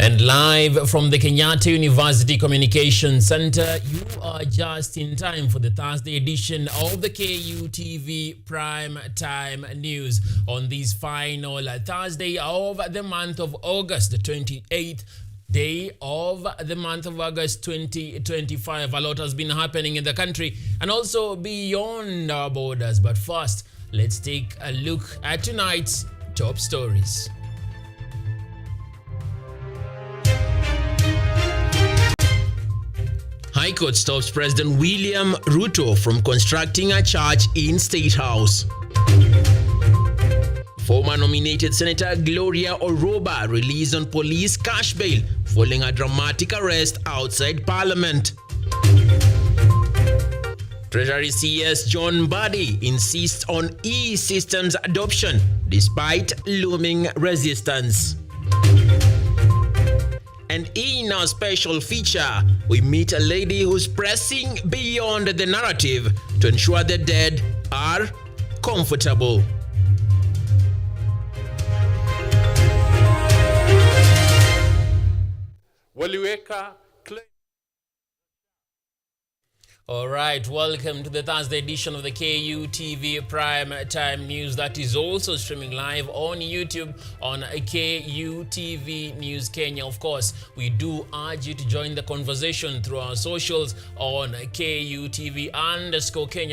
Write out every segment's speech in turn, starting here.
And live from the Kenyatta University Communication Center, you are just in time for the Thursday edition of the Kutv Prime Time News on this final Thursday of the month of August, the 28th day of the month of August 2025. A lot has been happening in the country and also beyond our borders. But first, let's take a look at tonight's top stories. High Court stops President William Ruto from constructing a church in State House. Former nominated Senator Gloria Oroba released on police cash bail following a dramatic arrest outside Parliament. Treasury CS John Buddy insists on e-systems adoption despite looming resistance. And in our special feature, we meet a lady who's pressing beyond the narrative to ensure the dead are comfortable. All right, welcome to the Thursday edition of the Kutv Prime Time News that is also streaming live on YouTube on Kutv News Kenya. Of course, we do urge you to join the conversation through our socials on Kutv_Kenya.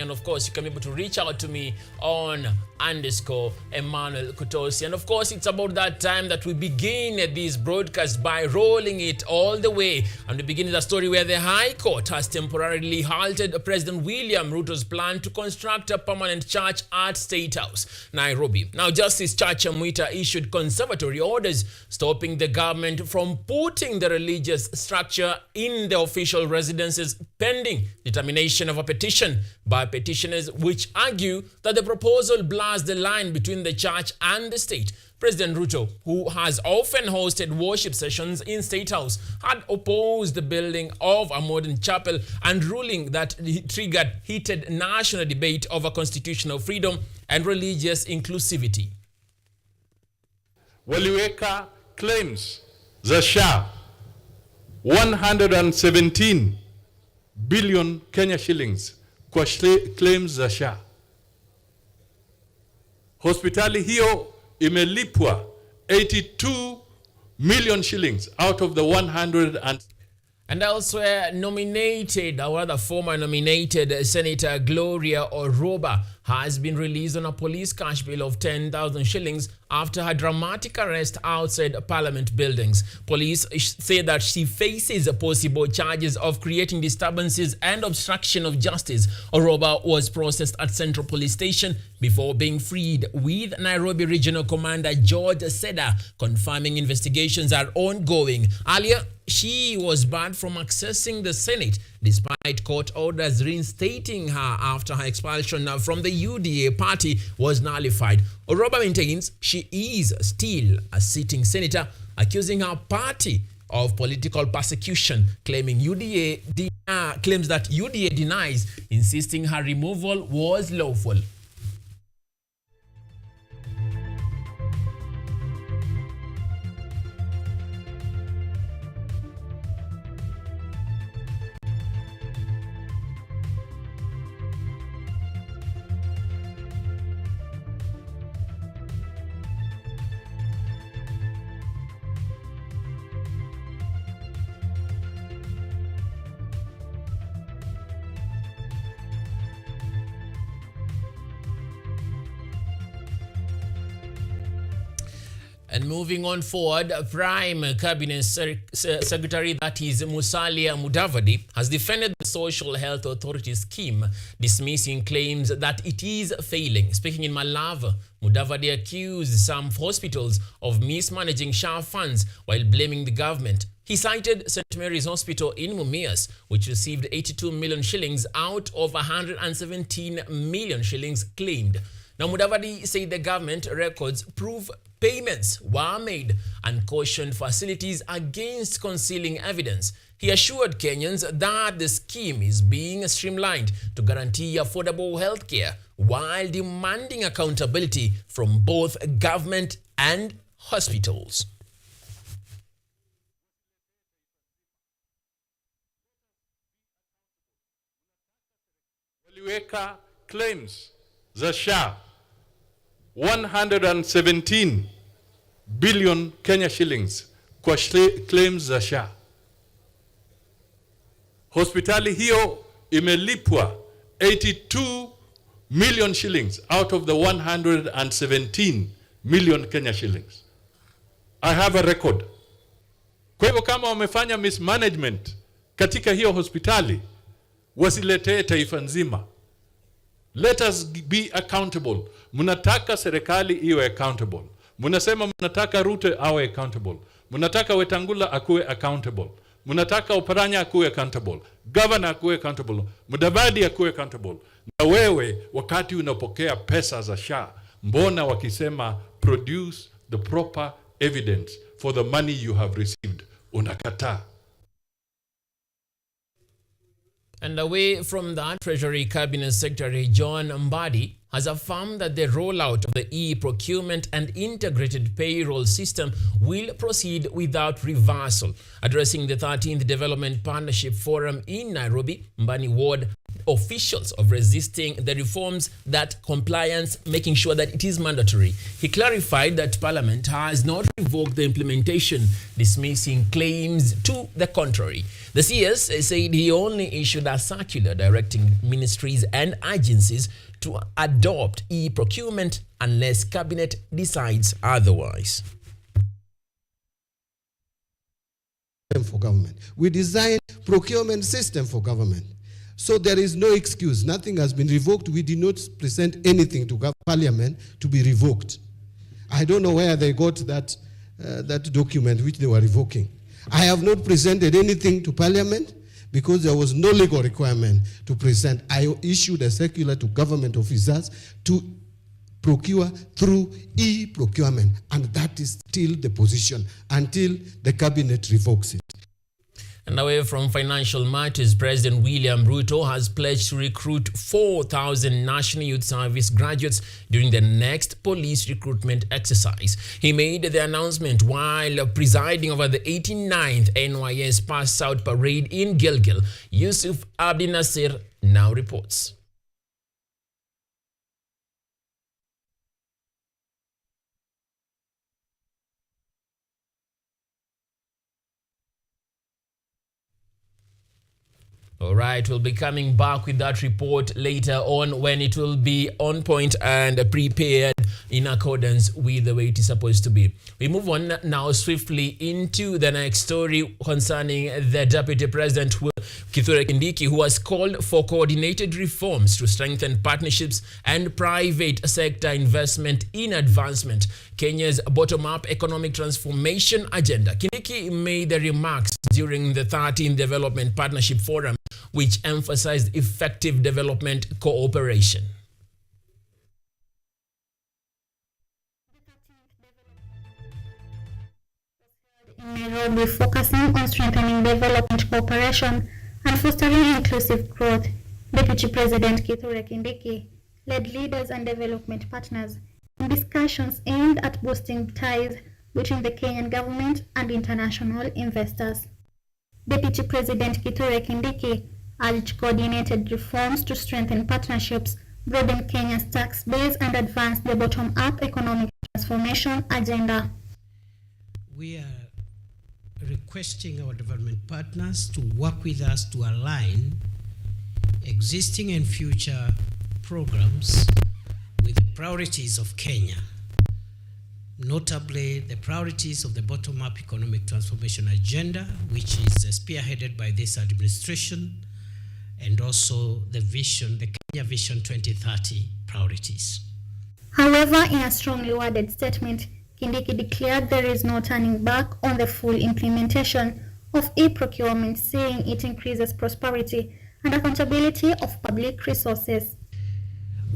And of course, you can be able to reach out to me on _Emmanuel Kutosi. And of course, it's about that time that we begin this broadcast by rolling it all the way. And we begin with a story where the High Court has temporarily halted President William Ruto's plan to construct a permanent church at State House, Nairobi. Now, Justice Chacha Mwita issued conservatory orders stopping the government from putting the religious structure in the official residences pending determination of a petition by petitioners which argue that the proposal blurs the line between the church and the state. President Ruto, who has often hosted worship sessions in State House, had opposed the building of a modern chapel and ruling that triggered heated national debate over constitutional freedom and religious inclusivity. Waliweka claims za SHA 117 billion Kenya shillings kwa claims za SHA. Hospitali hiyo imelipwa 82 million shillings out of the 100 And elsewhere, former nominated Senator Gloria Oroba has been released on a police cash bail of 10,000 shillings after her dramatic arrest outside Parliament buildings. Police say that she faces possible charges of creating disturbances and obstruction of justice. Oroba was processed at Central Police Station before being freed, with Nairobi Regional Commander George Seda confirming investigations are ongoing. Earlier, she was barred from accessing the Senate despite court orders reinstating her after her expulsion from the UDA party was nullified. Oroba maintains she is still a sitting senator, accusing her party of political persecution, claims that UDA denies, insisting her removal was lawful. And moving on forward, Prime Cabinet Secretary, that is Musalia Mudavadi, has defended the Social Health Authority scheme, dismissing claims that it is failing. Speaking in Malava, Mudavadi accused some hospitals of mismanaging SHA funds while blaming the government. He cited St. Mary's Hospital in Mumias, which received 82 million shillings out of 117 million shillings claimed. Now, Mudavadi said the government records prove payments were made and cautioned facilities against concealing evidence. He assured Kenyans that the scheme is being streamlined to guarantee affordable health care while demanding accountability from both government and hospitals. waliweka claims za SHA 117 billion Kenya shillings kwa claims za SHA. Hospitali hiyo imelipwa 82 million shillings out of the 117 million Kenya shillings. I have a record. Kwa hivyo kama wamefanya mismanagement katika hiyo hospitali, wasiletee taifa nzima. Let us be accountable. Mnataka serikali iwe accountable. Mnasema mnataka Ruto awe accountable. Mnataka Wetangula akuwe accountable. Mnataka Oparanya akuwe accountable. Governor akuwe accountable. Mudavadi akuwe accountable. Na wewe wakati unapokea pesa za SHA, mbona wakisema produce the proper evidence for the money you have received? Unakataa. And away from that, Treasury Cabinet Secretary John Mbadi has affirmed that the rollout of the e-procurement and integrated payroll system will proceed without reversal. Addressing the 13th Development Partnership Forum in Nairobi, Mbadi warned officials of resisting the reforms, that compliance, making sure that it is mandatory. He clarified that Parliament has not revoked the implementation, dismissing claims to the contrary. The CS said he only issued a circular directing ministries and agencies to adopt e-procurement unless Cabinet decides otherwise. For government. We designed procurement system for government. So there is no excuse. Nothing has been revoked. We did not present anything to Parliament to be revoked. I don't know where they got that document which they were revoking. I have not presented anything to Parliament because there was no legal requirement to present. I issued a circular to government officers to procure through e-procurement, and that is still the position until the Cabinet revokes it. And away from financial matters, President William Ruto has pledged to recruit 4,000 National Youth Service graduates during the next police recruitment exercise. He made the announcement while presiding over the 89th NYS Pass Out Parade in Gilgil. Yusuf Abdi Nasir now reports. All right, we'll be coming back with that report later on when it will be on point and prepared in accordance with the way it is supposed to be. We move on now swiftly into the next story concerning the Deputy President Kithure Kindiki, who has called for coordinated reforms to strengthen partnerships and private sector investment in advancement Kenya's bottom-up economic transformation agenda. Kindiki made the remarks during the 13th Development Partnership Forum, which emphasized effective development cooperation. In Nairobi, focusing on strengthening development cooperation and fostering inclusive growth, Deputy President Kithure Kindiki led leaders and development partners in discussions aimed at boosting ties between the Kenyan government and international investors. Deputy President Kithure Kindiki urged coordinated reforms to strengthen partnerships, broaden Kenya's tax base, and advance the bottom-up economic transformation agenda. We are requesting our development partners to work with us to align existing and future programs with the priorities of Kenya, notably the priorities of the bottom-up economic transformation agenda, which is spearheaded by this administration, and also the vision, the Kenya Vision 2030 priorities. However, in a strongly worded statement, Kindiki declared there is no turning back on the full implementation of e-procurement, saying it increases prosperity and accountability of public resources.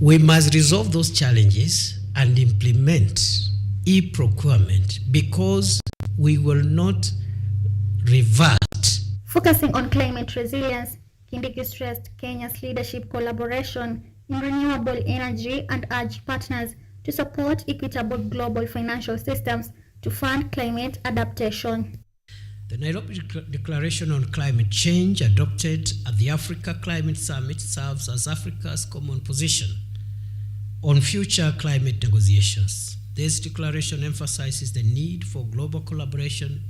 We must resolve those challenges and implement e-procurement because we will not revert. Focusing on climate resilience, Kindiki stressed Kenya's leadership collaboration in renewable energy and urged partners to support equitable global financial systems to fund climate adaptation. The Nairobi Declaration on Climate Change, adopted at the Africa Climate Summit, serves as Africa's common position on future climate negotiations. This declaration emphasizes the need for global collaboration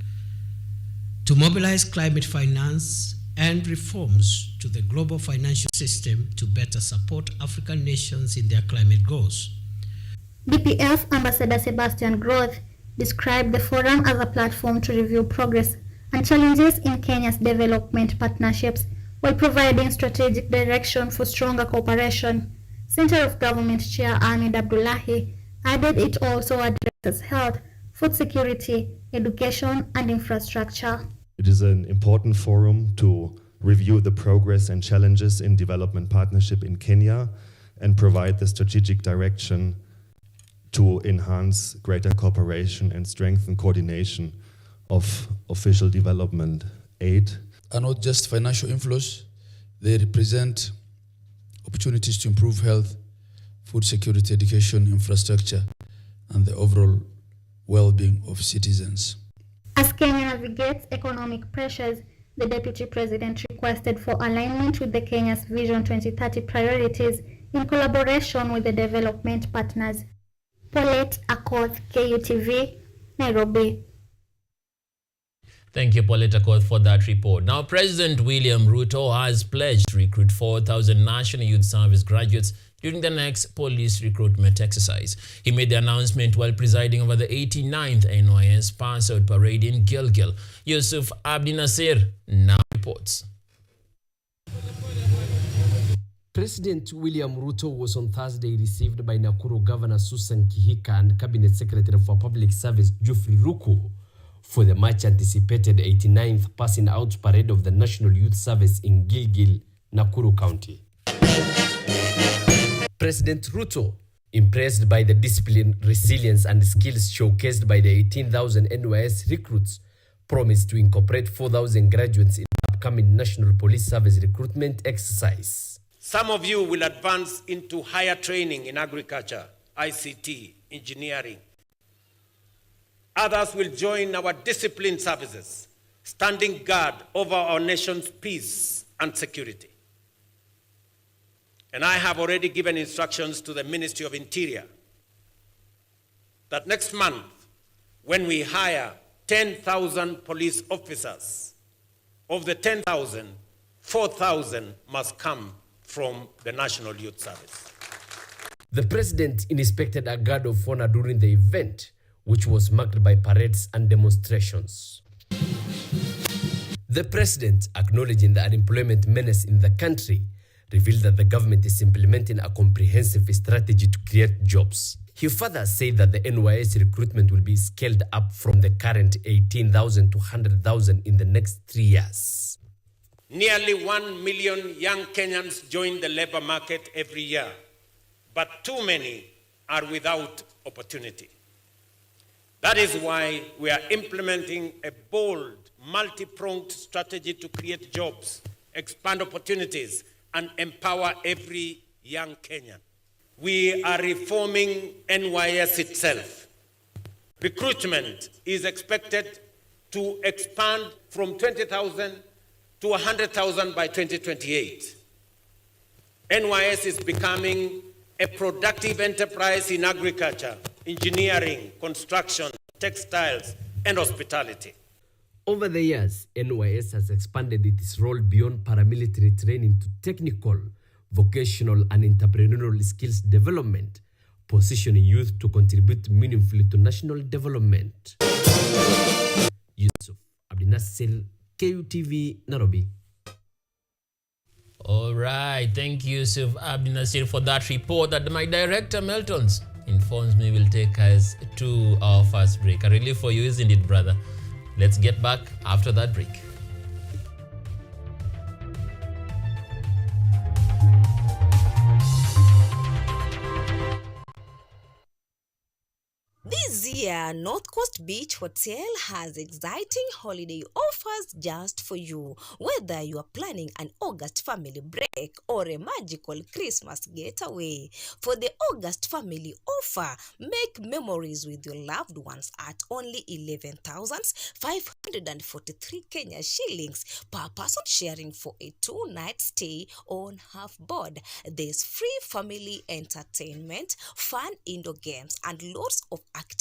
to mobilize climate finance and reforms to the global financial system to better support African nations in their climate goals. DPF Ambassador Sebastian Groth described the forum as a platform to review progress and challenges in Kenya's development partnerships while providing strategic direction for stronger cooperation. Center of Government Chair Ahmed Abdullahi added it also addresses health, food security, education, and infrastructure. It is an important forum to review the progress and challenges in development partnership in Kenya and provide the strategic direction to enhance greater cooperation and strengthen coordination of official development aid. Are not just financial inflows, they represent opportunities to improve health, food security, education, infrastructure, and the overall well-being of citizens. As Kenya navigates economic pressures, the Deputy President requested for alignment with the Kenya's Vision 2030 priorities in collaboration with the development partners. Paulette Akoth, KUTV, Nairobi. Thank you, Paulette Akoth, for that report. Now, President William Ruto has pledged to recruit 4,000 National Youth Service graduates during the next police recruitment exercise. He made the announcement while presiding over the 89th NYS Pass-Out Parade in Gilgil. Yusuf Abdi Nasir now reports. President William Ruto was on Thursday received by Nakuru Governor Susan Kihika and Cabinet Secretary for Public Service Geoffrey Ruku for the much anticipated 89th passing out parade of the National Youth Service in Gilgil, Nakuru County. President Ruto, impressed by the discipline, resilience, and skills showcased by the 18,000 NYS recruits, promised to incorporate 4,000 graduates in the upcoming National Police Service recruitment exercise. Some of you will advance into higher training in agriculture, ICT, engineering. Others will join our disciplined services, standing guard over our nation's peace and security. And I have already given instructions to the Ministry of Interior that next month, when we hire 10,000 police officers, of the 10,000, 4,000 must come from the National Youth Service. The president inspected a guard of honor during the event, which was marked by parades and demonstrations. The president, acknowledging the unemployment menace in the country, revealed that the government is implementing a comprehensive strategy to create jobs. He further said that the NYS recruitment will be scaled up from the current 18,000 to 100,000 in the next 3 years. Nearly 1 million young Kenyans join the labor market every year, but too many are without opportunity. That is why we are implementing a bold, multi-pronged strategy to create jobs, expand opportunities, and empower every young Kenyan. We are reforming NYS itself. Recruitment is expected to expand from 20,000 to 100,000 by 2028. NYS is becoming a productive enterprise in agriculture, engineering, construction, textiles, and hospitality. Over the years, NYS has expanded its role beyond paramilitary training to technical, vocational, and entrepreneurial skills development, positioning youth to contribute meaningfully to national development. Yusuf Abdinasir, KUTV, Nairobi. All right, thank you, Yusuf Abdi Nasir, for that report that my director, Meltons, informs me will take us to our first break. A relief for you, isn't it, brother? Let's get back after that break. This This year, North Coast Beach Hotel has exciting holiday offers just for you. Whether you are planning an August family break or a magical Christmas getaway. For the August family offer, make memories with your loved ones at only 11,543 Kenya shillings per person, sharing for a 2-night stay on half board. There's free family entertainment, fun indoor games, and lots of activities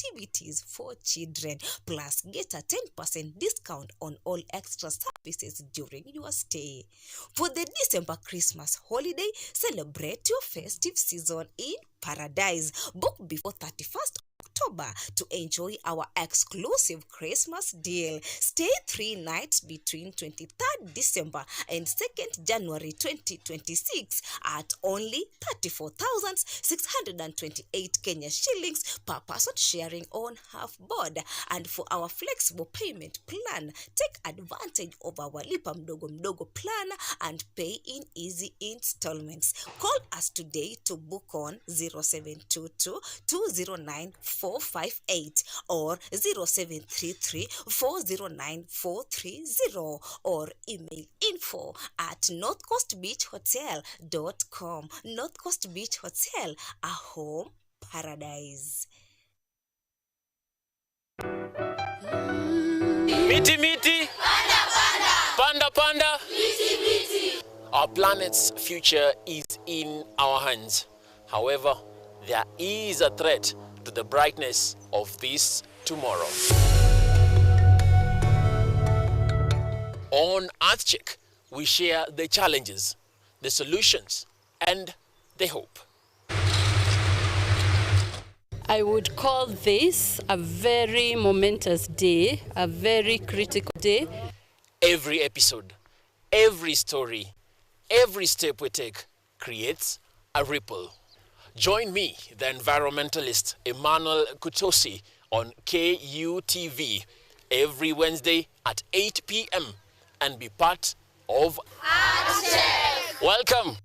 for children. Plus, get a 10% discount on all extra services during your stay. For the December Christmas holiday, celebrate your festive season in paradise. Book before 31st October to enjoy our exclusive Christmas deal. Stay 3 nights between 23rd December and 2nd January 2026 at only 34,628 Kenya shillings per person, sharing on half board. And for our flexible payment plan, take advantage of our Lipa Mdogo Mdogo plan and pay in easy installments. Call us today to book on 0722 209 458 or 0733 409 430 or email info@northcoastbeachhotel.com. North Coast Beach Hotel, a home paradise. Miti miti, panda panda, miti miti. Our planet's future is in our hands. However, there is a threat to the brightness of this tomorrow. On EarthCheck, we share the challenges, the solutions, and the hope. I would call this a very momentous day, a very critical day. Every episode, every story, every step we take creates a ripple. Join me, the environmentalist Emmanuel Kutosi, on Kutv every Wednesday at 8 p.m. and be part of EarthCheck. Welcome.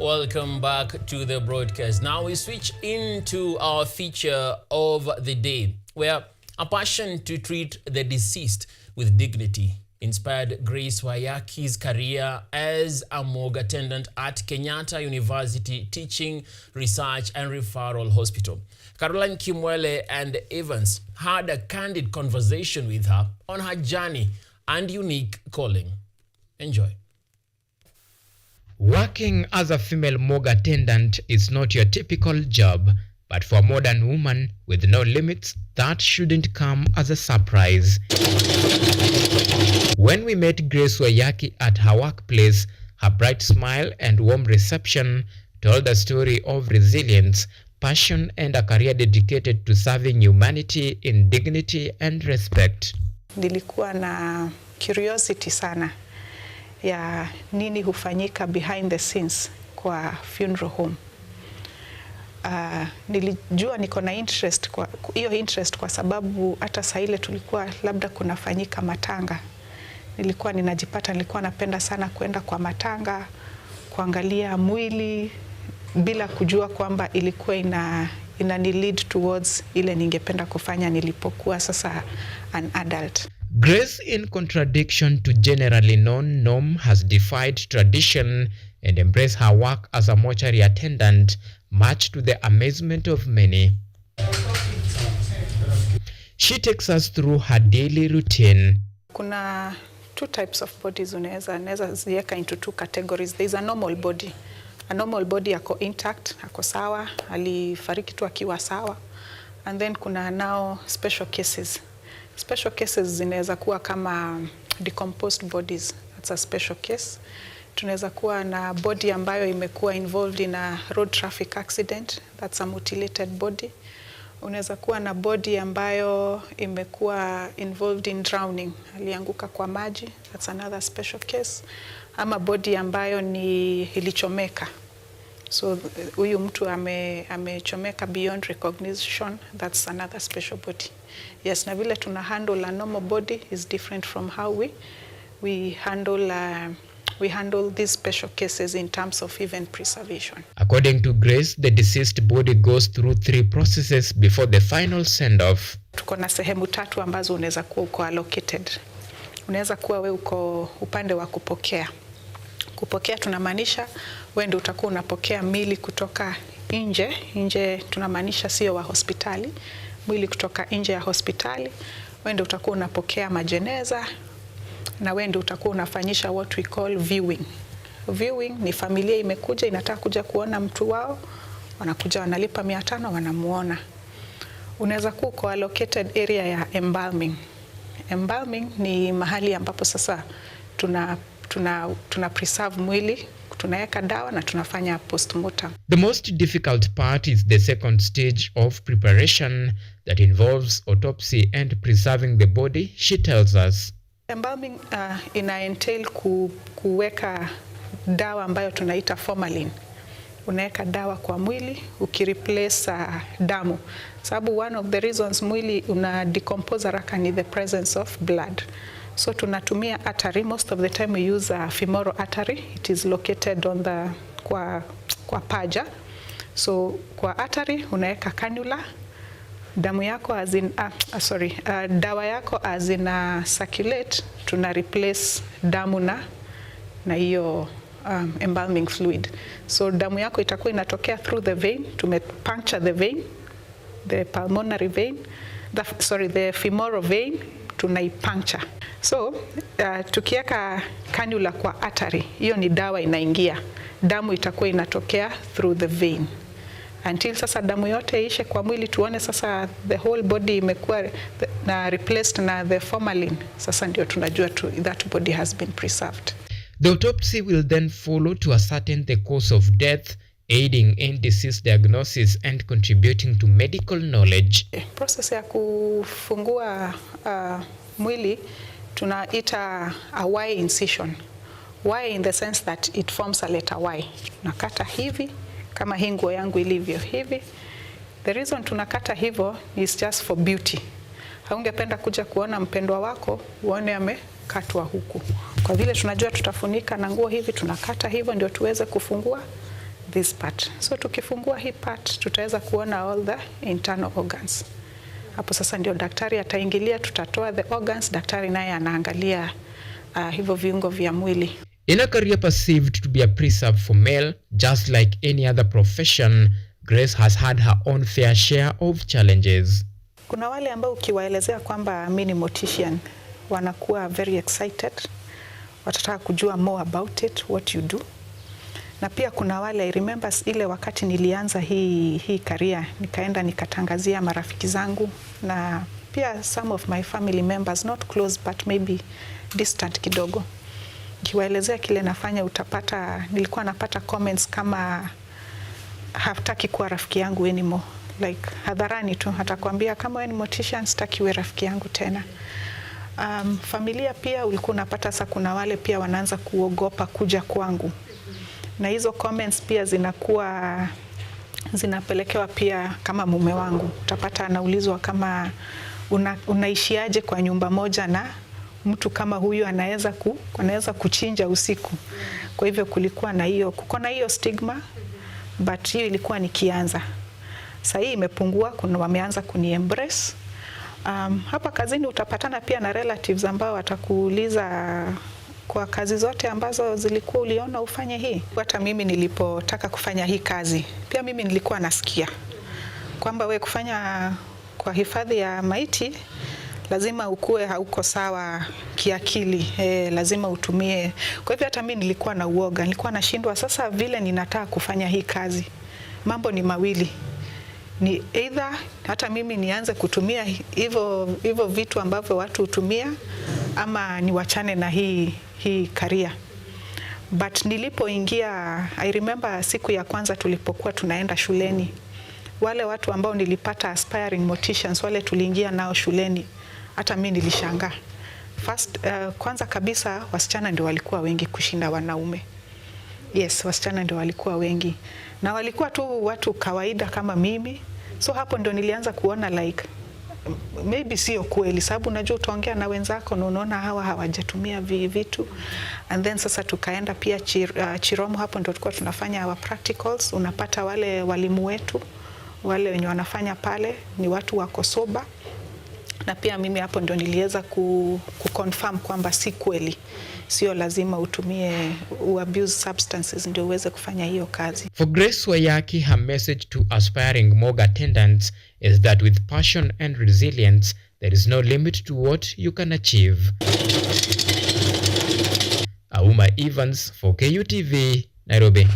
Welcome back to the broadcast. Now we switch into our feature of the day, where a passion to treat the deceased with dignity inspired Grace Wayaki's career as a morgue attendant at Kenyatta University Teaching, Research and Referral Hospital. Caroline Kimwele and Evans had a candid conversation with her on her journey and unique calling. Enjoy. Working as a female morgue attendant is not your typical job, but for a modern woman with no limits, that shouldn't come as a surprise. When we met Grace Wayaki at her workplace, her bright smile and warm reception told the story of resilience, passion, and a career dedicated to serving humanity in dignity and respect. Nilikuwa na curiosity sana ya nini hufanyika behind the scenes kwa funeral home. Nilijua niko na interest kwa hiyo interest kwa sababu hata saa ile tulikuwa labda kunafanyika matanga. Nilikuwa napenda sana kwenda kwa matanga, kuangalia mwili bila kujua kwamba ilikuwa ina ni lead towards ile ningependa kufanya nilipokuwa sasa an adult. Grace, in contradiction to generally known norm, has defied tradition and embraced her work as a mortuary attendant, much to the amazement of many. She takes us through her daily routine. Kuna two types of bodies unaweza ziweka into two categories. There is a normal body. A normal body yako intact, yako sawa, alifariki tu akiwa sawa. And then kuna now special cases. Special cases zinaweza kuwa kama decomposed bodies. That's a special case. Tunaweza kuwa na body ambayo imekuwa involved in a road traffic accident. That's a mutilated body. Unaweza kuwa na body ambayo imekuwa involved in drowning, alianguka kwa maji, that's another special case. Ama body ambayo ni ilichomeka. So huyu mtu amechomeka beyond recognition, that's another special body. Yes, na vile tuna handle a normal body is different from how we handle these special cases in terms of event preservation. According to Grace, the deceased body goes through 3 processes before the final send-off. Tuko na sehemu 3 ambazo unaweza kuwa uko allocated. Unaweza kuwa we uko upande wa kupokea. Kupokea tunamaanisha wewe ndio utakuwa unapokea mili kutoka nje tunamaanisha sio wa hospitali, mwili kutoka nje ya hospitali. Wewe ndio utakuwa unapokea majeneza na wewe ndio utakuwa unafanyisha what we call viewing. Viewing ni familia imekuja inataka kuja kuona mtu wao, wanakuja wanalipa 500 wanamuona. Unaweza kuwa uko allocated area ya embalming. Embalming ni mahali ambapo sasa tuna preserve mwili, tunaweka dawa na tunafanya postmortem. The most difficult part is the second stage of preparation that involves autopsy and preserving the body, she tells us. Embalming ina entail kuweka dawa ambayo tunaita formalin. Unaweka dawa kwa mwili ukireplace damu. Sababu one of the reasons mwili una decompose haraka ni the presence of blood. So tunatumia artery, most of the time we use a femoral artery. It is located on the kwa paja. So kwa artery unaweka cannula, damu yako dawa yako as in circulate, tuna replace damu na hiyo embalming fluid. So damu yako itakuwa inatokea through the vein, puncture the vein, the pulmonary vein, the femoral vein, tunaipuncture. So tukiweka cannula kwa artery, hiyo ni dawa inaingia. Damu itakuwa inatokea through the vein. Until sasa damu yote ishe kwa mwili tuone sasa the whole body imekuwa na replaced na the formalin. Sasa ndio tunajua that body has been preserved. The autopsy will then follow to ascertain the cause of death, aiding in disease diagnosis and contributing to medical knowledge. Process ya kufungua mwili tunaita a Y incision. Y in the sense that it forms a letter Y. Nakata hivi kama hii nguo yangu ilivyo hivi. The reason tunakata hivyo is just for beauty. Haungependa kuja kuona mpendwa wako uone amekatwa huku. Kwa vile tunajua tutafunika na nguo hivi, tunakata hivyo ndio tuweze kufungua this part. So tukifungua hii part tutaweza kuona all the internal organs. Hapo sasa ndio daktari ataingilia, tutatoa the organs, daktari naye anaangalia hivyo viungo vya mwili. In a career perceived to be a preserve for male, just like any other profession, Grace has had her own fair share of challenges. Kuna wale ambao ukiwaelezea kwamba mimi ni mortician, wanakuwa very excited, watataka kujua more about it, what you do. Na pia kuna wale, I remember ile wakati nilianza hii career, nikaenda nikatangazia marafiki zangu na pia some of my family members, not close but maybe distant kidogo. Kiwaelezea kile nafanya nilikuwa napata comments kama hataki kuwa rafiki yangu anymore. Like hadharani tu atakwambia kama wewe ni mortician sitaki uwe rafiki yangu tena. Familia pia ulikuwa unapata sasa kuna wale pia wanaanza kuogopa kuja kwangu. Na hizo comments pia zinapelekewa pia kama mume wangu. Utapata anaulizwa kama unaishiaje kwa nyumba moja na mtu kama huyu anaweza kuchinja usiku. Kwa hivyo kulikuwa na hiyo stigma, but hiyo ilikuwa nikianza. Sasa hii imepungua, wameanza kuni-embrace. Hapa kazini utapatana pia na relatives ambao watakuuliza kwa kazi zote ambazo zilikuwa uliona ufanye hii. Hata mimi nilipotaka kufanya hii kazi, pia mimi nilikuwa nasikia kwamba we kufanya kwa hifadhi ya maiti lazima ukue hauko sawa kiakili, lazima utumie. Kwa hivyo hata mimi nilikuwa na uoga, nilikuwa nashindwa sasa vile ninataka kufanya hii kazi. Mambo ni mawili. Ni either hata mimi nianze kutumia hivyo vitu ambavyo watu hutumia ama niwachane na hii career. But nilipoingia, I remember siku ya kwanza tulipokuwa tunaenda shuleni, wale watu ambao nilipata aspiring morticians, wale tuliingia nao shuleni, hata mimi nilishangaa. First, kwanza kabisa wasichana ndio walikuwa wengi kushinda wanaume. Yes, wasichana ndio walikuwa wengi. Na walikuwa tu watu kawaida kama mimi. So hapo ndio nilianza kuona like maybe sio kweli, sababu unajua utaongea na wenzako na unaona hawa hawajatumia vitu. And then sasa tukaenda pia Chiromo, hapo ndio tulikuwa tunafanya our practicals. Unapata wale walimu wetu, wale wenye wanafanya pale ni watu wako soba. Na pia mimi hapo ndio niliweza kuconfirm kwamba si kweli, sio lazima utumie abuse substances ndio uweze kufanya hiyo kazi. For Grace Wayaki, her message to aspiring morgue attendants is that with passion and resilience, there is no limit to what you can achieve. Auma Evans for KUTV, Nairobi.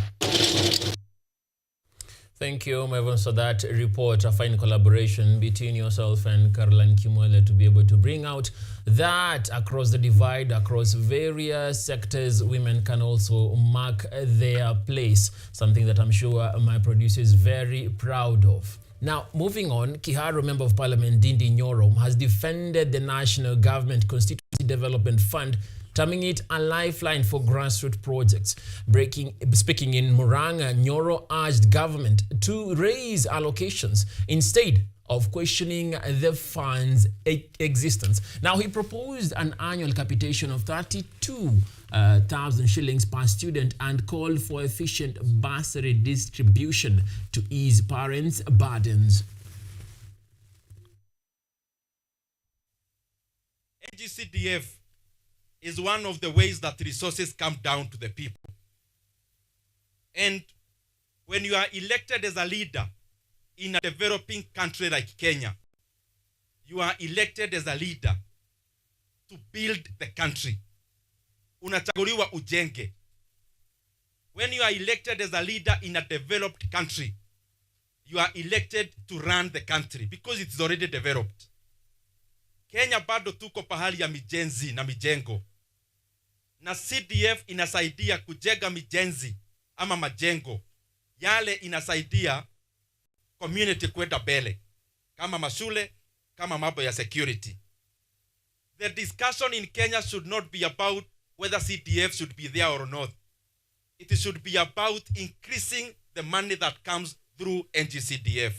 Thank you, Evans, for that report. A fine collaboration between yourself and Caroline Kimwele to be able to bring out that across the divide, across various sectors, women can also mark their place. Something that I'm sure my producer is very proud of. Now, moving on, Kiharu Member of Parliament Dindi Nyoro has defended the National Government Constituency Development Fund, terming it a lifeline for grassroots projects. Speaking in Murang'a, Nyoro urged government to raise allocations instead of questioning the fund's existence. Now, he proposed an annual capitation of 32,000 shillings per student and called for efficient bursary distribution to ease parents' burdens. NGCDF is one of the ways that resources come down to the people. And when you are elected as a leader in a developing country like Kenya, you are elected as a leader to build the country. Unachaguliwa ujenge. When you are elected as a leader in a developed country, you are elected to run the country because it's already developed. Kenya bado tuko pahali ya mijenzi na mijengo. Na CDF inasaidia kujenga mijenzi ama majengo. Yale inasaidia community kwenda mbele. Kama mashule, kama mambo ya security. The discussion in Kenya should not be about whether CDF should be there or not. It should be about increasing the money that comes through NGCDF.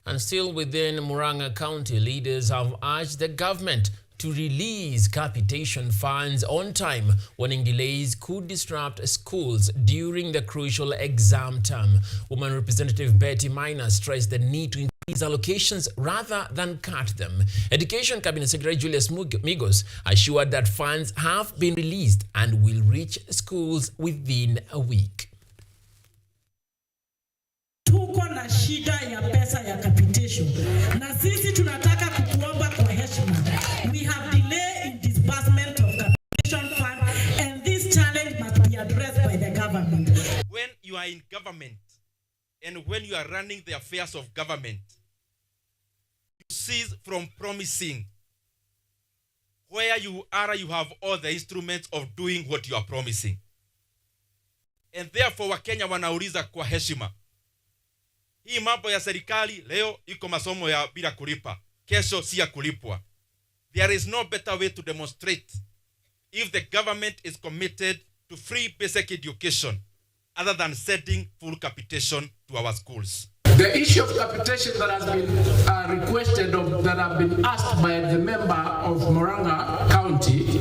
And still within Murang'a County, leaders have urged the government to release capitation funds on time, warning delays could disrupt schools during the crucial exam term. Woman Representative Betty Minor stressed the need to increase allocations rather than cut them. Education Cabinet Secretary Julius Migos assured that funds have been released and will reach schools within a week. Tuko na shida ya pesa ya capitation. Na sisi tunataka kukuomba kwa heshima. We have delay in disbursement of capitation fund and this challenge must be addressed by the government. When you are in government and when you are running the affairs of government, you cease from promising. Where you are, you have all the instruments of doing what you are promising. And therefore, Wakenya wanauliza kwa heshima. Hii mambo ya serikali leo iko masomo ya bila kulipa, kesho si ya kulipwa. There is no better way to demonstrate if the government is committed to free basic education other than sending full capitation to our schools. The issue of capitation that has been requested that have been asked by the member of Murang'a County,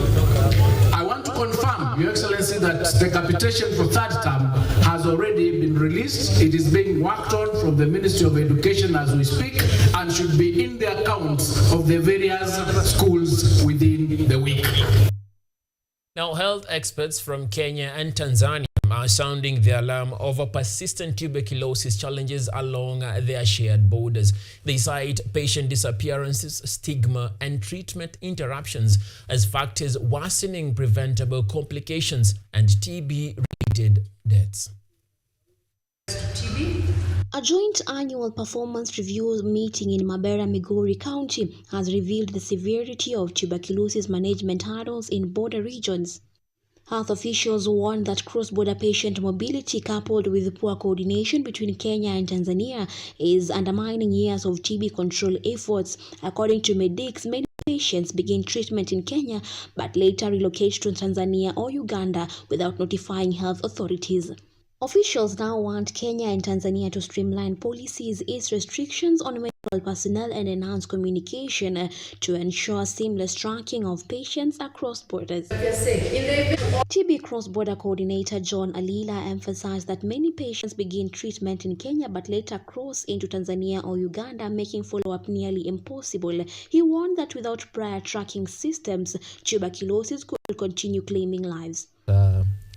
I want to confirm, Your Excellency, that the capitation for third term has already been released. It is being worked on from the Ministry of Education as we speak and should be in the accounts of the various schools within the week. Now, health experts from Kenya and Tanzania are sounding the alarm over persistent tuberculosis challenges along their shared borders. They cite patient disappearances, stigma, and treatment interruptions as factors worsening preventable complications and TB-related deaths. A joint annual performance review meeting in Mabera, Migori County has revealed the severity of tuberculosis management hurdles in border regions. Health officials warn that cross-border patient mobility coupled with poor coordination between Kenya and Tanzania is undermining years of TB control efforts. According to medics, many patients begin treatment in Kenya but later relocate to Tanzania or Uganda without notifying health authorities. Officials now want Kenya and Tanzania to streamline policies, ease restrictions on medical personnel, and enhance communication to ensure seamless tracking of patients across borders. TB cross-border coordinator John Alila emphasized that many patients begin treatment in Kenya but later cross into Tanzania or Uganda, making follow-up nearly impossible. He warned that without prior tracking systems, tuberculosis could continue claiming lives.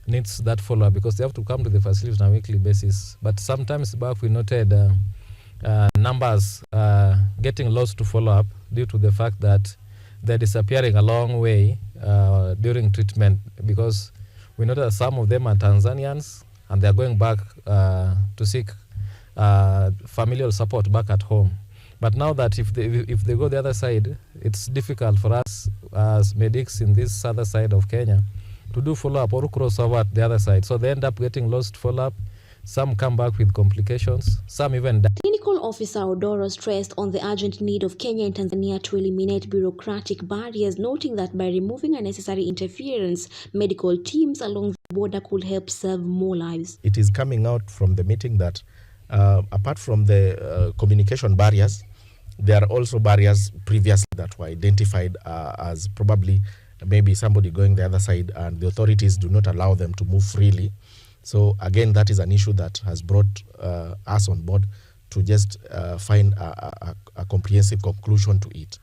Needs that follow-up because they have to come to the facility on a weekly basis. But sometimes back we noted numbers getting lost to follow-up due to the fact that they're disappearing a long way during treatment, because we know that some of them are Tanzanians and they're going back to seek familial support back at home. But now that if they go the other side, it's difficult for us as medics in this other side of Kenya to do follow-up or cross over at the other side. So they end up getting lost follow-up. Some come back with complications. Some even die. Clinical officer Odoro stressed on the urgent need of Kenya and Tanzania to eliminate bureaucratic barriers, noting that by removing unnecessary interference, medical teams along the border could help save more lives. It is coming out from the meeting that apart from the communication barriers, there are also barriers previously that were identified as probably maybe somebody going the other side and the authorities do not allow them to move freely. So again, that is an issue that has brought us on board to just find a comprehensive conclusion to it.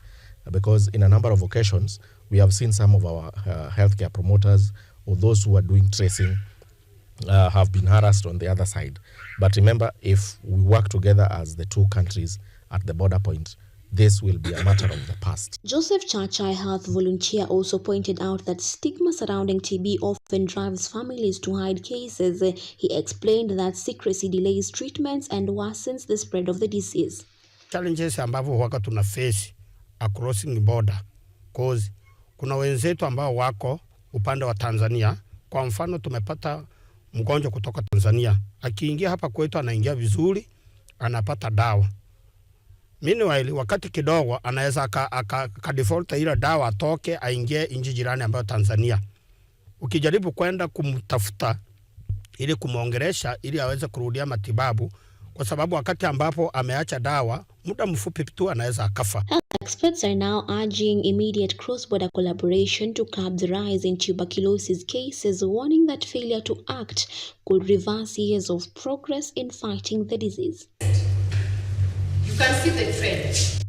Because in a number of occasions, we have seen some of our healthcare promoters or those who are doing tracing have been harassed on the other side. But remember, if we work together as the two countries at the border point, this will be a matter of the past. Joseph Chacha, a health volunteer, also pointed out that stigma surrounding TB often drives families to hide cases. He explained that secrecy delays treatments and worsens the spread of the disease. Challenges ambavyo wako tuna face acrossing border cause kuna wenzetu ambao wako upande wa Tanzania. Kwa mfano tumepata mgonjwa kutoka Tanzania. Akiingia hapa kwetu anaingia vizuri, anapata dawa. Meanwhile, wakati kidogo anaweza akadefault ile dawa atoke aingie nchi jirani ambayo Tanzania. Ukijaribu kwenda kumtafuta ili kumuongelesha ili aweze kurudia matibabu, kwa sababu wakati ambapo ameacha dawa muda mfupi tu anaweza akafa. Experts are now urging immediate cross-border collaboration to curb the rise in tuberculosis cases, warning that failure to act could reverse years of progress in fighting the disease. You can see the trend.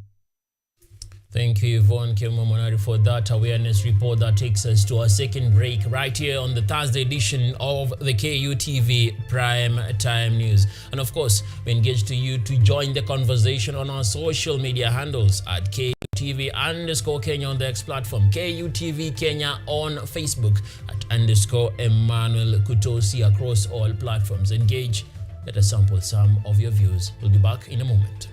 Thank you, Yvonne Kemomonari, for that awareness report that takes us to our second break right here on the Thursday edition of the KUTV Prime Time News. And of course, we engage to you to join the conversation on our social media handles at KUTV_Kenya on the X platform, KUTV Kenya on Facebook, at _Emmanuel Kutosi across all platforms. Engage. Let us sample some of your views. We'll be back in a moment.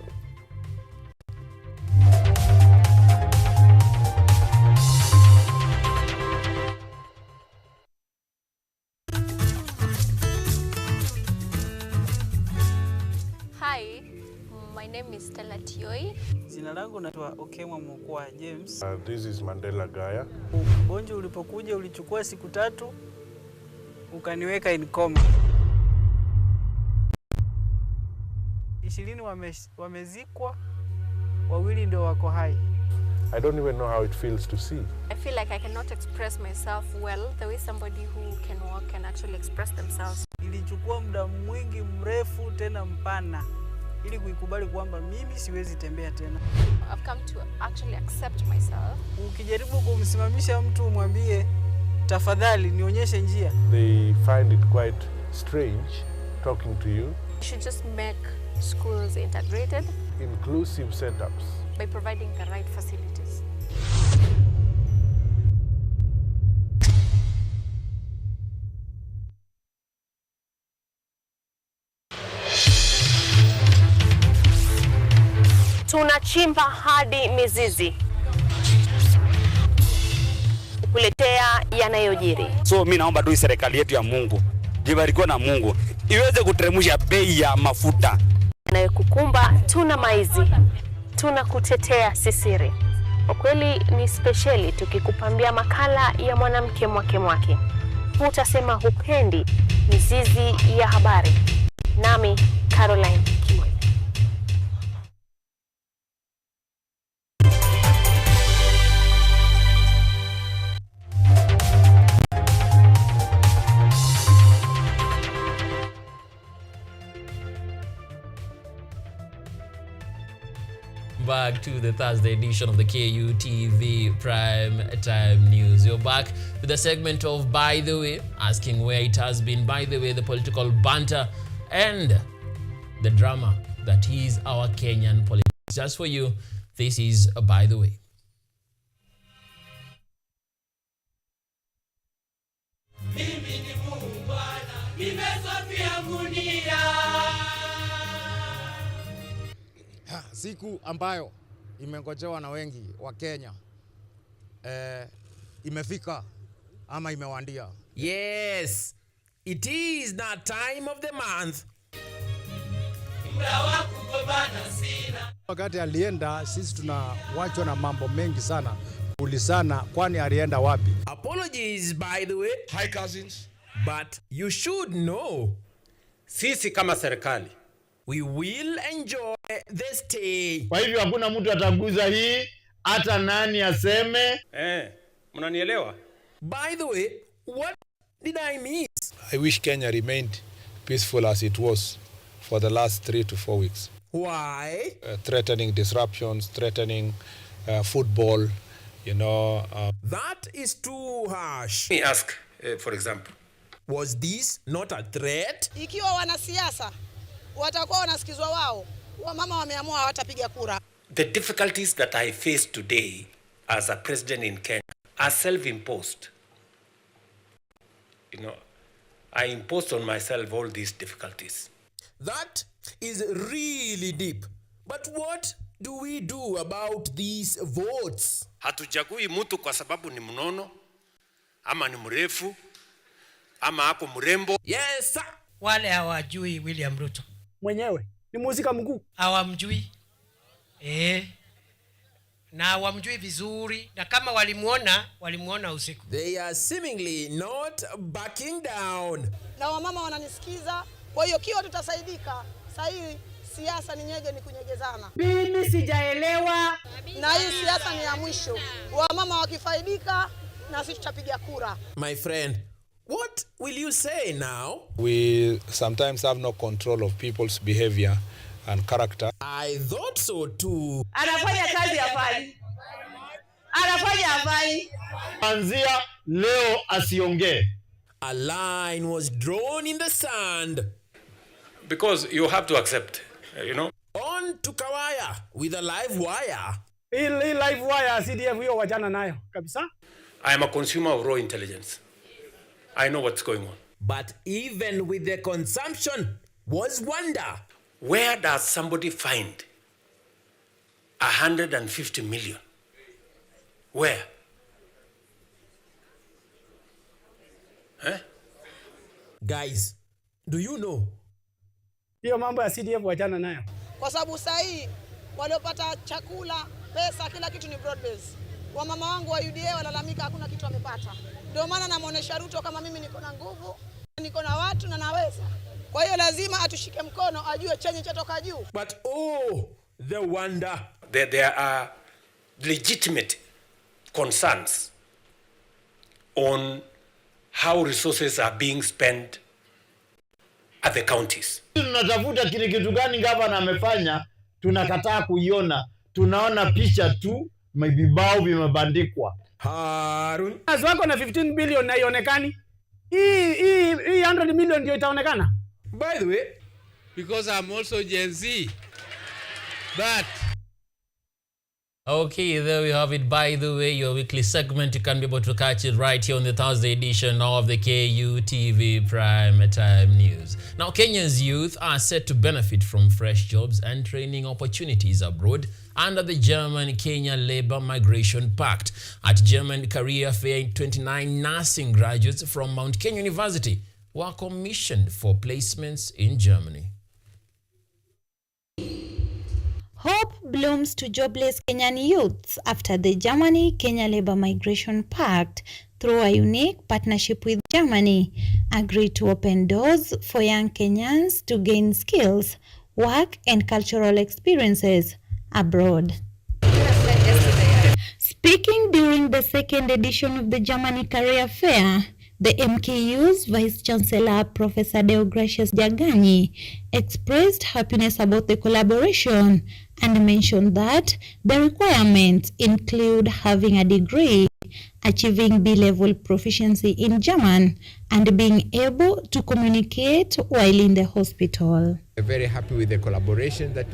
Hi, my name is Stella Tioi. Jina langu naitwa Okemwa Mkwa James. This is Mandela Gaya. Ugonjwa ulipokuja ulichukua siku 3 ukaniweka in coma. 20 wamezikwa, 2 ndio wako hai. I don't even know how it feels to see. I feel like I cannot express myself well the way somebody who can walk can actually express themselves. Ilichukua muda mwingi mrefu tena mpana ili kuikubali kwamba mimi siwezi tembea tena. I've come to actually accept myself. Ukijaribu kumsimamisha mtu umwambie tafadhali nionyeshe njia, they find it quite strange talking to you. You should just make schools integrated, inclusive setups by providing the right facilities. Tunachimba hadi mizizi. kuletea yanayojiri. So mimi naomba tu serikali yetu ya Mungu, jibarikiwe na Mungu, iweze kuteremsha bei ya mafuta. Yanayokukumba tuna maizi, tuna kutetea sisiri. Kwa kweli ni speciali tukikupambia makala ya mwanamke mwake. Utasema hupendi mizizi ya habari. Nami Caroline Kimwe. Back to the Thursday edition of the KUTV Prime Time News. You're back with a segment of By the Way, asking where it has been. By the way, the political banter and the drama that is our Kenyan politics. Just for you, this is By the Way. Siku ambayo imengojewa na wengi wa Kenya imefika ama imewandia. Yes, it is that time of the month. Wakati alienda, sisi tunawachwa na mambo mengi sana kuulizana, kwani alienda wapi? Apologies by the way. Hi cousins. But you should know. Sisi kama serikali, we will enjoy the stay. Kwa hivyo hakuna mtu ataguza hii, hata nani aseme. Mnanielewa? By the way, what did I miss? I wish Kenya remained peaceful as it was for the last 3 to 4 weeks. Why? Threatening disruptions, threatening football, That is too harsh. Let me ask, for example. Was this not a threat? Ikiwa wanasiasa watakuwa wanasikizwa wao, wamama wameamua hawatapiga kura. The difficulties that I face today as a president in Kenya are self-imposed. I imposed on myself all these difficulties. That is really deep. But what do we do about these votes? Hatujagui mtu kwa sababu ni mnono, ama ni mrefu, ama ako mrembo. Yes, sir. Wale hawajui William Ruto mwenyewe ni muzika mkuu, hawamjui na hawamjui vizuri, na kama walimuona usiku. They are seemingly not backing down. Na wamama wananisikiza, kwa hiyo kiwa tutasaidika. Sasa hii siasa ni nyege, ni kunyegezana. Mimi sijaelewa, na hii siasa ni ya mwisho. Wamama wakifaidika na sisi tutapiga kura. My friend, what will you say now? We sometimes have no control of people's behavior and character. I thought so too. Anafanya kazi afai. Anafanya afai. Anzia leo asiongee. A line was drawn in the sand. Because you have to accept, On to Kawaya with a live wire. Hii live wire CDF hiyo wajana nayo kabisa. I am a consumer of raw intelligence. I know what's going on. But even with the consumption was wonder. Where does somebody find 150 million? Where? Guys, do you know? Hiyo mambo ya CDF wajana nayo. Kwa sababu sasa hii waliopata chakula, pesa, kila kitu ni broad base. Wamama wangu wa UDA walalamika hakuna kitu wamepata. Ndio maana namuonesha Ruto kama mimi niko na nguvu, niko na watu na naweza. Kwa hiyo lazima atushike mkono, ajue chenye chatoka juu. But the wonder. There are legitimate concerns on how resources are being spent at the counties. Tunatafuta kile kitu gani gavana amefanya, tunakataa kuiona. Tunaona picha tu, vibao vimebandikwa. Harun. Wako na 15 billion na ionekani. Hii 100 million ndio itaonekana. By the way, because I'm also Gen Z. But okay, there we have it. By the way, your weekly segment, you can be able to catch it right here on the Thursday edition of the KUTV Prime Time News. Now, Kenya's youth are set to benefit from fresh jobs and training opportunities abroad under the German-Kenya Labor Migration Pact. At German Career Fair, 29 nursing graduates from Mount Kenya University were commissioned for placements in Germany. Hope blooms to jobless Kenyan youths after the Germany-Kenya Labor Migration Pact, through a unique partnership with Germany, agreed to open doors for young Kenyans to gain skills, work and cultural experiences abroad. Speaking during the second edition of the Germany Career Fair, the MKU's Vice Chancellor, Professor Deogracius Jaganyi, expressed happiness about the collaboration and mentioned that the requirements include having a degree, achieving B-level proficiency in German, and being able to communicate while in the hospital. We're very happy with the collaboration that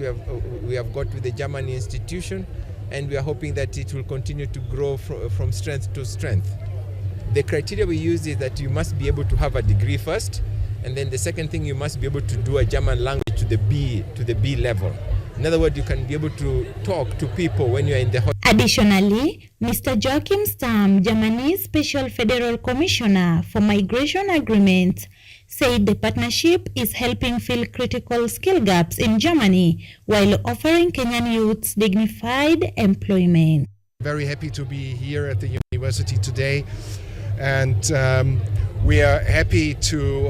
we have got with the German institution, and we are hoping that it will continue to grow from strength to strength. The criteria we use is that you must be able to have a degree first, and then the second thing, you must be able to do a German language to the B level. In other words, you can be able to talk to people when you are in the hospital. Additionally, Mr. Joachim Stamm, Germany's Special Federal Commissioner for Migration Agreements, said the partnership is helping fill critical skill gaps in Germany while offering Kenyan youths dignified employment. Very happy to be here at the university today, and we are happy to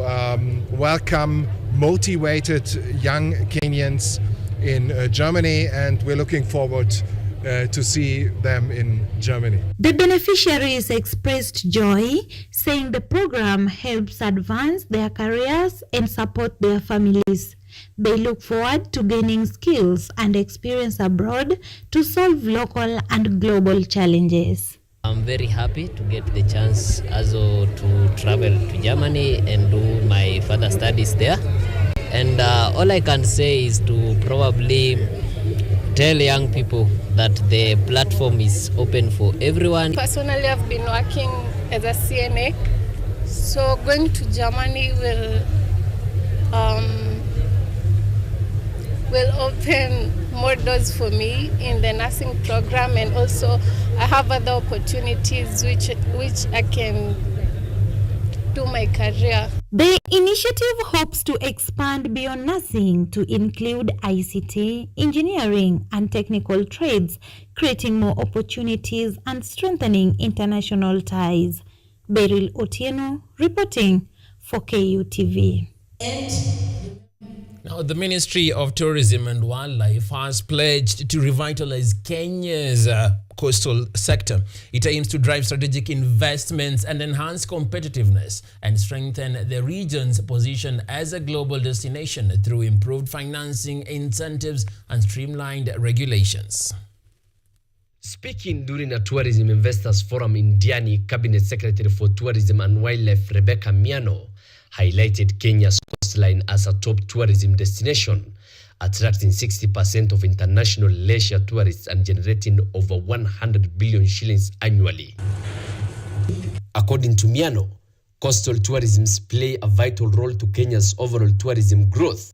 welcome motivated young Kenyans in Germany, and we're looking forward to see them in Germany. The beneficiaries expressed joy, saying the program helps advance their careers and support their families. They look forward to gaining skills and experience abroad to solve local and global challenges. I'm very happy to get the chance also to travel to Germany and do my further studies there. And all I can say is to probably tell young people that the platform is open for everyone. Personally, I've been working as a CNA, so going to Germany will open more doors for me in the nursing program, and also I have other opportunities which I can do my career. The initiative hopes to expand beyond nursing to include ICT, engineering, and technical trades, creating more opportunities and strengthening international ties. Beryl Otieno reporting for KUTV. Now, the Ministry of Tourism and Wildlife has pledged to revitalize Kenya's coastal sector. It aims to drive strategic investments and enhance competitiveness and strengthen the region's position as a global destination through improved financing, incentives, and streamlined regulations. Speaking during a tourism investors forum in Diani, Cabinet Secretary for Tourism and Wildlife Rebecca Miano highlighted Kenya's coastline as a top tourism destination, attracting 60% of international leisure tourists and generating over 100 billion shillings annually. According to Miano, coastal tourism play a vital role to Kenya's overall tourism growth,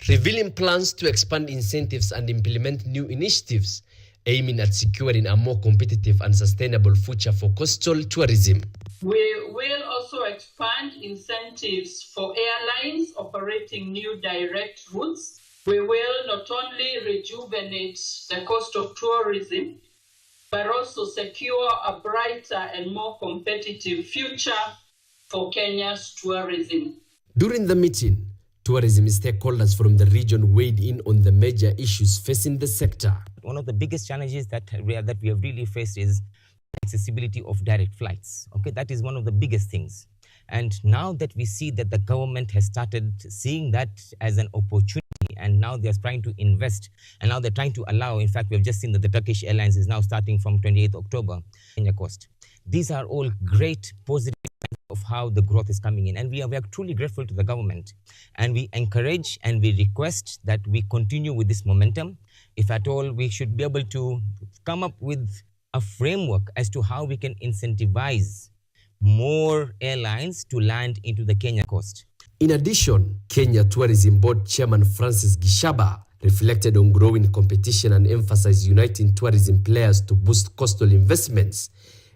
revealing plans to expand incentives and implement new initiatives aiming at securing a more competitive and sustainable future for coastal tourism. We will also expand incentives for airlines operating new direct routes. We will not only rejuvenate the cost of tourism, but also secure a brighter and more competitive future for Kenya's tourism. During the meeting, tourism stakeholders from the region weighed in on the major issues facing the sector. One of the biggest challenges that we have really faced is accessibility of direct flights. Okay, that is one of the biggest things. And now that we see that the government has started seeing that as an opportunity, and now they're trying to invest, and now they're trying to allow, in fact, we've just seen that the Turkish Airlines is now starting from 28th October, Kenya coast. These are all great positive signs of how the growth is coming in. And we are truly grateful to the government. And we encourage and we request that we continue with this momentum. If at all, we should be able to come up with a framework as to how we can incentivize more airlines to land into the Kenya coast. In addition, Kenya Tourism Board Chairman Francis Gishaba reflected on growing competition and emphasized uniting tourism players to boost coastal investments,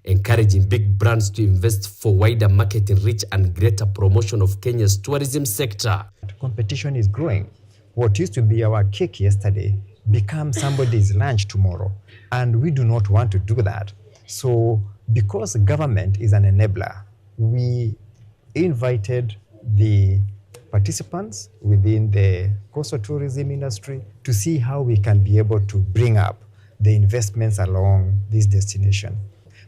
encouraging big brands to invest for wider marketing reach and greater promotion of Kenya's tourism sector. Competition is growing. What used to be our cake yesterday becomes somebody's lunch tomorrow, and we do not want to do that. So because government is an enabler, we invited the participants within the coastal tourism industry to see how we can be able to bring up the investments along this destination.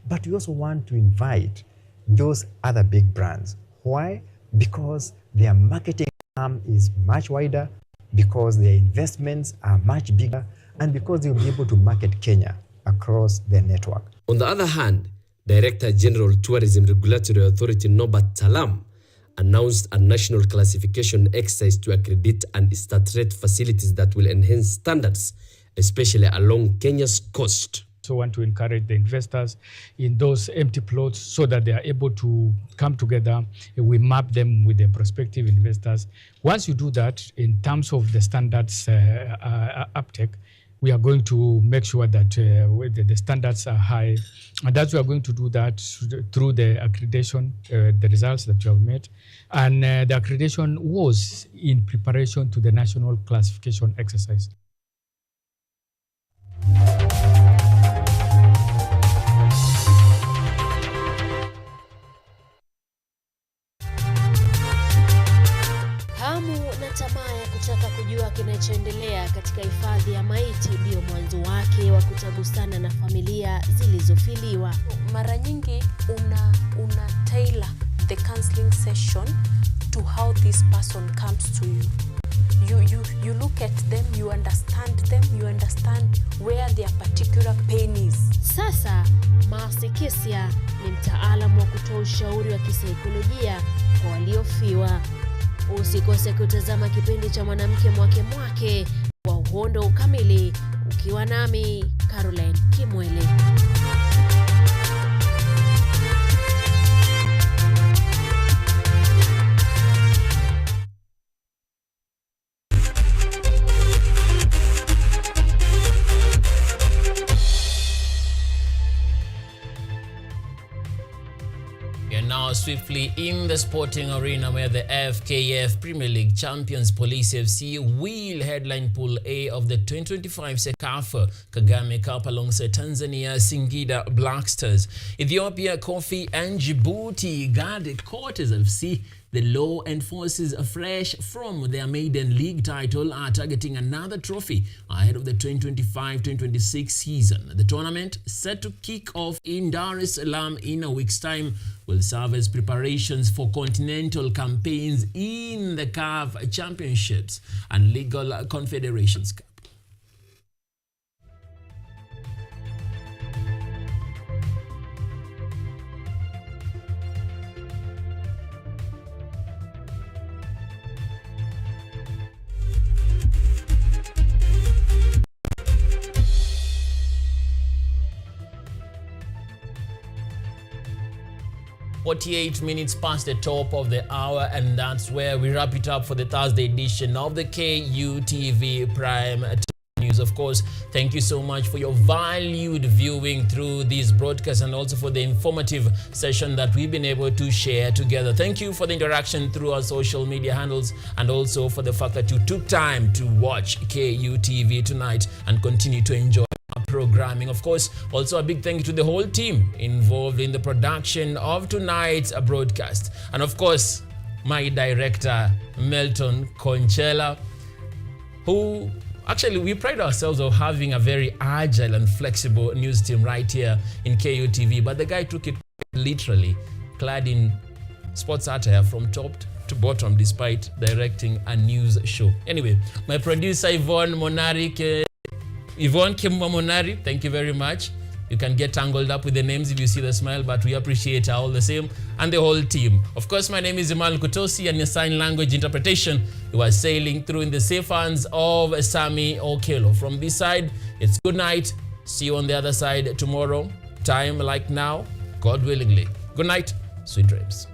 But we also want to invite those other big brands. Why? Because their marketing arm is much wider, because their investments are much bigger, and because they'll be able to market Kenya across their network. On the other hand, Director General Tourism Regulatory Authority Norbert Talam announced a national classification exercise to accredit and establish facilities that will enhance standards, especially along Kenya's coast. So want to encourage the investors in those empty plots so that they are able to come together. We map them with the prospective investors. Once you do that, in terms of the standards uptake, we are going to make sure that the standards are high. And that's we are going to do that through the accreditation, the results that you have made. And the accreditation was in preparation to the national classification exercise. Hamu na tamaa ya kutaka kujua kinachoendelea katika hifadhi ya maiti ndio mwanzo wake wa kutagusana na familia zilizofiliwa. Mara nyingi una tailor the counseling session to how this person comes to you. You look at them, you understand where their particular pain is. Sasa Mercy Kisia ni mtaalamu wa kutoa ushauri wa kisaikolojia kwa waliofiwa. Usikose kutazama kipindi cha Mwanamke Mwake Mwake kwa uhondo ukamili, ukiwa nami Caroline Kimwele. Now swiftly in the sporting arena, where the FKF Premier League champions Police FC will headline Pool A of the 2025 Sekafa Kagame Cup alongside Tanzania Singida Black Stars. Ethiopia, Kofi and Djibouti guarded Quarters FC. The Law and Forces, fresh from their maiden league title, are targeting another trophy ahead of the 2025-2026 season. The tournament, set to kick off in Dar es Salaam in a week's time, will serve as preparations for continental campaigns in the CAF Championships and Legal Confederations Cup. .48 minutes past the top of the hour, and that's where we wrap it up for the Thursday edition of the KUTV Prime News. Of course, thank you so much for your valued viewing through these broadcasts, and also for the informative session that we've been able to share together. Thank you for the interaction through our social media handles, and also for the fact that you took time to watch KUTV tonight and continue to enjoy programming. Of course, also a big thank you to the whole team involved in the production of tonight's broadcast. And of course, my director, Melton Conchella, who actually we pride ourselves of having a very agile and flexible news team right here in KUTV. But the guy took it literally, clad in sports attire from top to bottom, despite directing a news show. Anyway, my producer, Yvonne Kimwa Monari, thank you very much. You can get tangled up with the names if you see the smile, but we appreciate her all the same, and the whole team. Of course, my name is Emmanuel Kutosi, and your sign language interpretation, you are sailing through in the safe hands of Sami Okelo. From this side, it's good night. See you on the other side tomorrow, time like now, God willingly. Good night, sweet dreams.